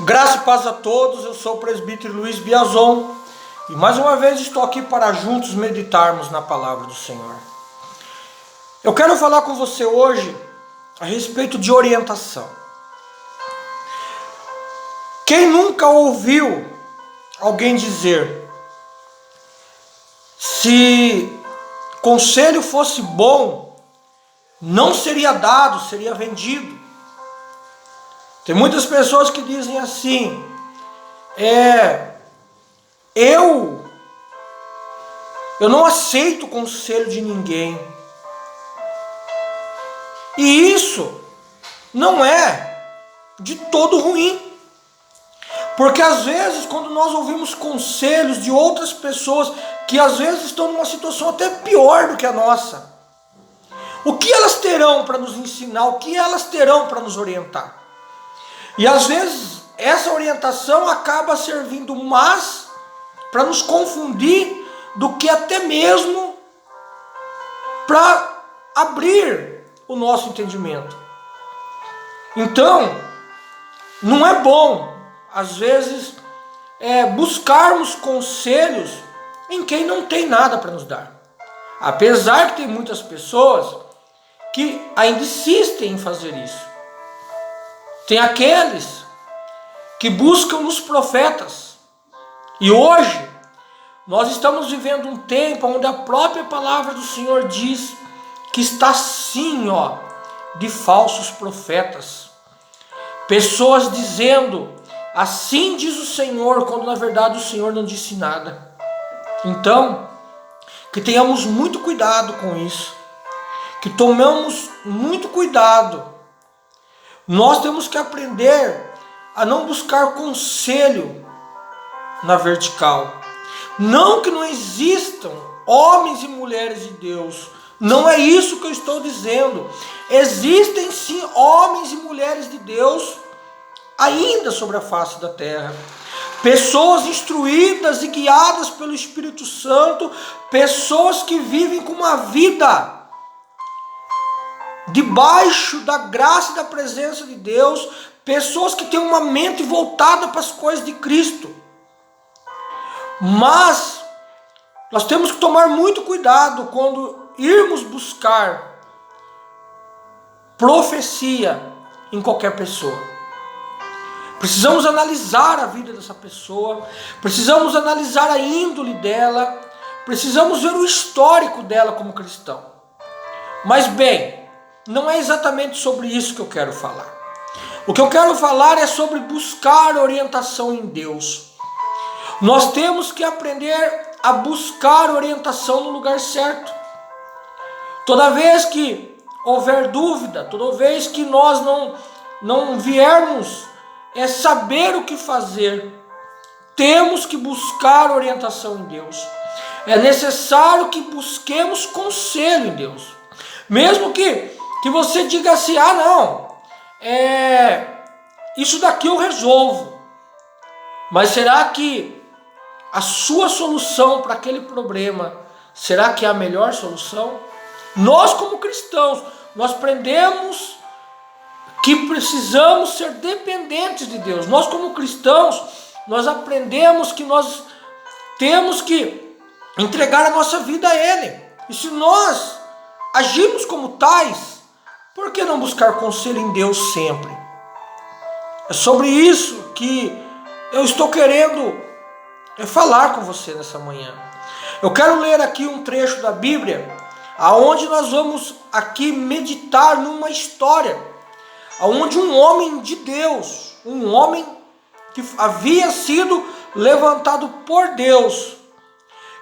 Graça e paz a todos, eu sou o presbítero Luiz Biazon e mais uma vez estou aqui para juntos meditarmos na palavra do Senhor. Eu quero falar com você hoje a respeito de orientação. Quem nunca ouviu alguém dizer: se conselho fosse bom, não seria dado, seria vendido? Tem muitas pessoas que dizem assim: eu não aceito conselho de ninguém. E isso não é de todo ruim. Porque às vezes, quando nós ouvimos conselhos de outras pessoas que às vezes estão numa situação até pior do que a nossa, o que elas terão para nos ensinar? O que elas terão para nos orientar? E às vezes essa orientação acaba servindo mais para nos confundir do que até mesmo para abrir o nosso entendimento. Então, não é bom, às vezes, buscarmos conselhos em quem não tem nada para nos dar. Apesar que tem muitas pessoas que ainda insistem em fazer isso. Tem aqueles que buscam nos profetas. E hoje, nós estamos vivendo um tempo onde a própria palavra do Senhor diz que está sim, de falsos profetas. Pessoas dizendo: assim diz o Senhor, quando na verdade o Senhor não disse nada. Então, que tenhamos muito cuidado com isso. Que tomemos muito cuidado. Nós temos que aprender a não buscar conselho na vertical. Não que não existam homens e mulheres de Deus. Não é isso que eu estou dizendo. Existem sim homens e mulheres de Deus ainda sobre a face da terra. Pessoas instruídas e guiadas pelo Espírito Santo. Pessoas que vivem com uma vida debaixo da graça e da presença de Deus. Pessoas que têm uma mente voltada para as coisas de Cristo. Mas nós temos que tomar muito cuidado quando irmos buscar profecia em qualquer pessoa. Precisamos analisar a vida dessa pessoa, precisamos analisar a índole dela, precisamos ver o histórico dela como cristão. Mas bem, não é exatamente sobre isso que eu quero falar. O que eu quero falar é sobre buscar orientação em Deus. Nós temos que aprender a buscar orientação no lugar certo. Toda vez que houver dúvida, toda vez que nós não viermos saber o que fazer, temos que buscar orientação em Deus. É necessário que busquemos conselho em Deus. Mesmo que você diga assim: isso daqui eu resolvo. Mas será que a sua solução para aquele problema, será que é a melhor solução? Nós, como cristãos, nós aprendemos que precisamos ser dependentes de Deus. Nós, como cristãos, nós aprendemos que nós temos que entregar a nossa vida a Ele. E se nós agimos como tais, por que não buscar conselho em Deus sempre? É sobre isso que eu estou querendo falar com você nessa manhã. Eu quero ler aqui um trecho da Bíblia, aonde nós vamos aqui meditar numa história, aonde um homem de Deus, um homem que havia sido levantado por Deus,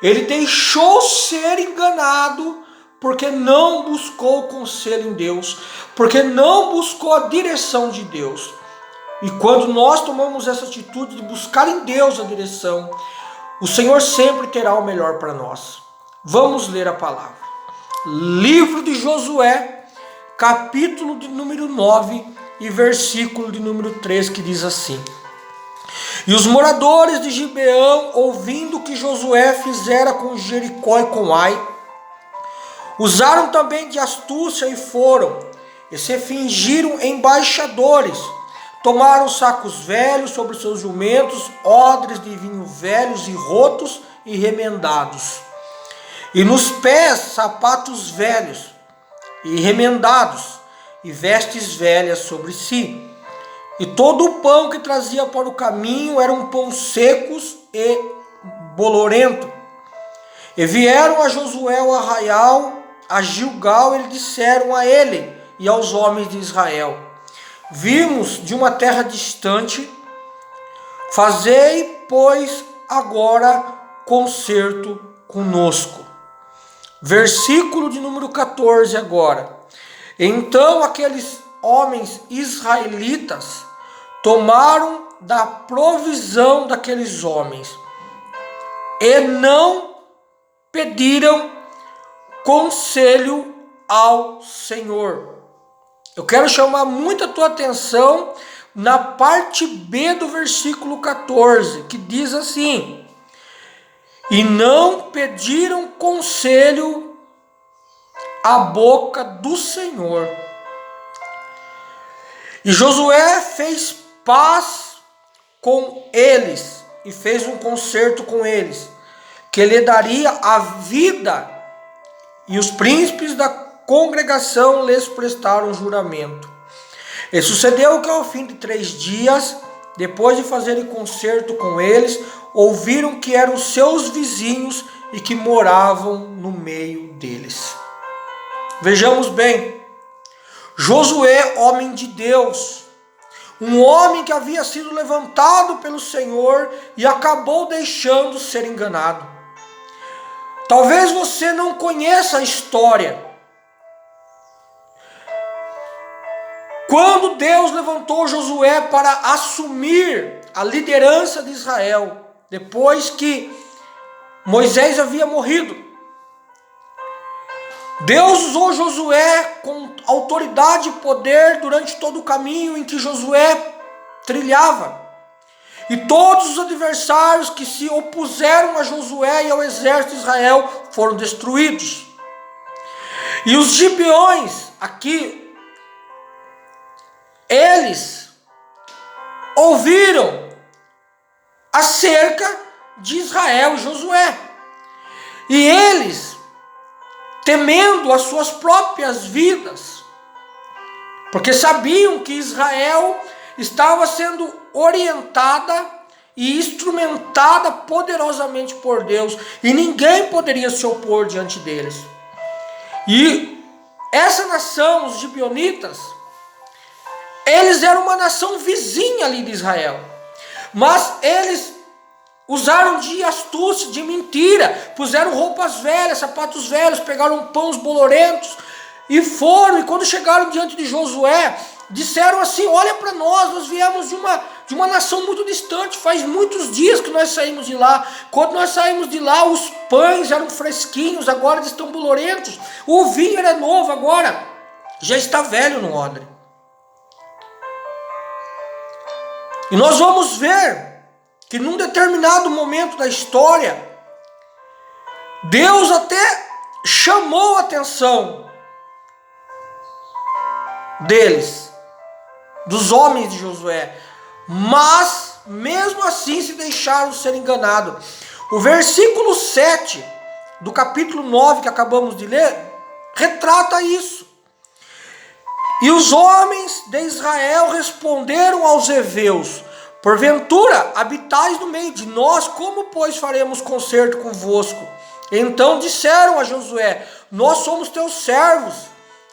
ele deixou ser enganado porque não buscou o conselho em Deus, porque não buscou a direção de Deus. E quando nós tomamos essa atitude de buscar em Deus a direção, o Senhor sempre terá o melhor para nós. Vamos ler a palavra. Livro de Josué, capítulo de número 9 e versículo de número 3, que diz assim: E os moradores de Gibeão, ouvindo o que Josué fizera com Jericó e com Ai, usaram também de astúcia e foram, e se fingiram embaixadores, tomaram sacos velhos sobre seus jumentos, odres de vinho velhos e rotos e remendados, e nos pés sapatos velhos e remendados, e vestes velhas sobre si. E todo o pão que trazia para o caminho eram pão secos e bolorento. E vieram a Josué ao arraial, a Gilgal, e disseram a ele e aos homens de Israel: vimos de uma terra distante, fazei, pois, agora concerto conosco. Versículo de número 14 agora. Então aqueles homens israelitas tomaram da provisão daqueles homens e não pediram conselho ao Senhor. Eu quero chamar muito a tua atenção na parte B do versículo 14, que diz assim: e não pediram conselho à boca do Senhor. E Josué fez paz com eles e fez um concerto com eles, que lhe daria a vida, e os príncipes da congregação lhes prestaram juramento. E sucedeu que ao fim de 3 dias, depois de fazerem concerto com eles, ouviram que eram seus vizinhos e que moravam no meio deles. Vejamos bem, Josué, homem de Deus, um homem que havia sido levantado pelo Senhor e acabou deixando ser enganado. Talvez você não conheça a história. Quando Deus levantou Josué para assumir a liderança de Israel, depois que Moisés havia morrido, Deus usou Josué com autoridade e poder durante todo o caminho em que Josué trilhava. E todos os adversários que se opuseram a Josué e ao exército de Israel foram destruídos. E os gibeões aqui, eles ouviram acerca de Israel e Josué. E eles, temendo as suas próprias vidas, porque sabiam que Israel estava sendo orientada e instrumentada poderosamente por Deus, e ninguém poderia se opor diante deles. E essa nação, os gibeonitas, eles eram uma nação vizinha ali de Israel, mas eles usaram de astúcia, de mentira, puseram roupas velhas, sapatos velhos, pegaram pães bolorentos e foram, e quando chegaram diante de Josué, disseram assim: olha para nós viemos de uma nação muito distante, faz muitos dias que nós saímos de lá. Quando nós saímos de lá, os pães eram fresquinhos, agora eles estão bolorentos. O vinho era novo, agora já está velho no odre. E nós vamos ver que num determinado momento da história, Deus até chamou a atenção deles, dos homens de Josué, mas mesmo assim se deixaram ser enganados. O versículo 7 do capítulo 9 que acabamos de ler retrata isso. E os homens de Israel responderam aos heveus: porventura habitais no meio de nós, como pois faremos concerto convosco? Então disseram a Josué: nós somos teus servos.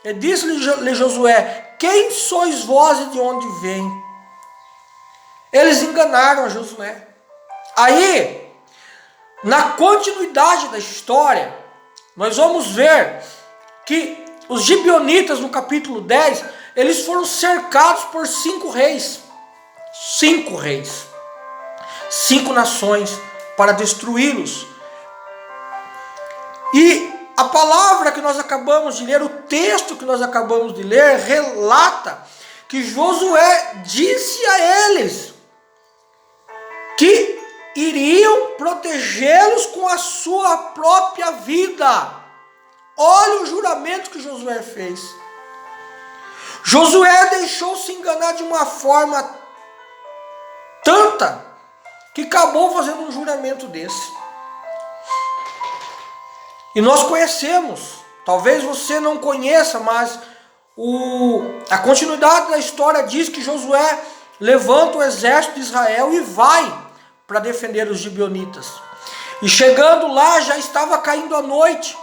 E disse-lhe Josué: quem sois vós e de onde vem? Eles enganaram a Josué. Aí, na continuidade da história, nós vamos ver que os gibeonitas, no capítulo 10, eles foram cercados por 5 reis. 5 reis. 5 nações para destruí-los. E a palavra que nós acabamos de ler, o texto que nós acabamos de ler, relata que Josué disse a eles que iriam protegê-los com a sua própria vida. Olha o juramento que Josué fez. Josué deixou-se enganar de uma forma que acabou fazendo um juramento desse. E nós conhecemos, talvez você não conheça, mas a continuidade da história diz que Josué levanta o exército de Israel e vai para defender os gibeonitas. E chegando lá já estava caindo a noite.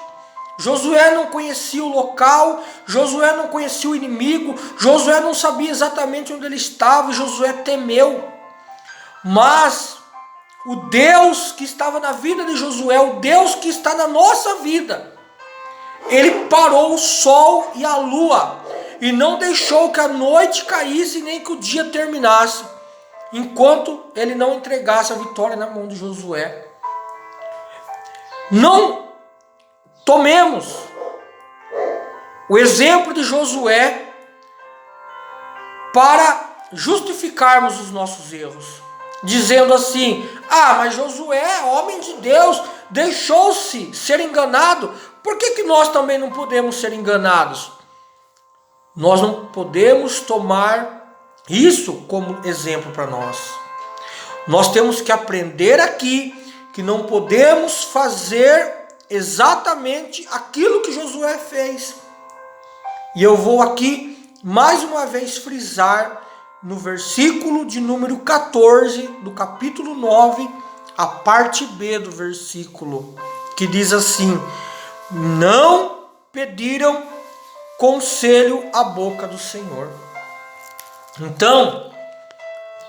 Josué não conhecia o local, Josué não conhecia o inimigo, Josué não sabia exatamente onde ele estava, e Josué temeu. Mas o Deus que estava na vida de Josué, o Deus que está na nossa vida, ele parou o sol e a lua, e não deixou que a noite caísse, nem que o dia terminasse, enquanto ele não entregasse a vitória na mão de Josué. Não tomemos o exemplo de Josué para justificarmos os nossos erros, dizendo assim: mas Josué, homem de Deus, deixou-se ser enganado, por que nós também não podemos ser enganados? Nós não podemos tomar isso como exemplo para nós. Nós temos que aprender aqui que não podemos fazer exatamente aquilo que Josué fez. E eu vou aqui mais uma vez frisar no versículo de número 14 do capítulo 9, a parte B do versículo, que diz assim: não pediram conselho à boca do Senhor. Então,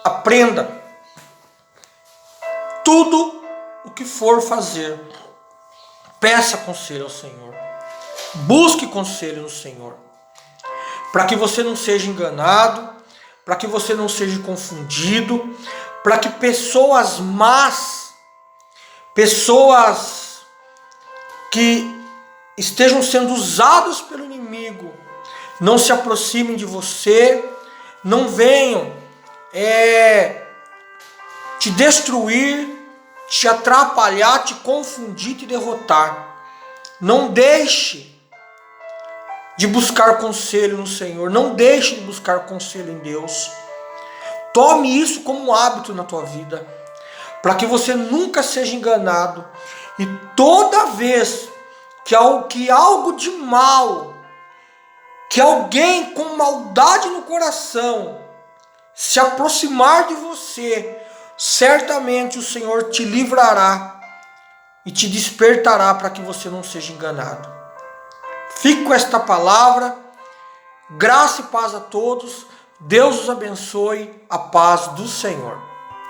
aprenda, tudo o que for fazer, peça conselho ao Senhor, busque conselho no Senhor, para que você não seja enganado, para que você não seja confundido, para que pessoas más, pessoas que estejam sendo usadas pelo inimigo, não se aproximem de você, não venham te destruir, te atrapalhar, te confundir, te derrotar. Não deixe de buscar conselho no Senhor, não deixe de buscar conselho em Deus. Tome isso como um hábito na tua vida, para que você nunca seja enganado. E toda vez que algo de mal, que alguém com maldade no coração se aproximar de você, certamente o Senhor te livrará e te despertará para que você não seja enganado. Fique com esta palavra, graça e paz a todos, Deus os abençoe, a paz do Senhor.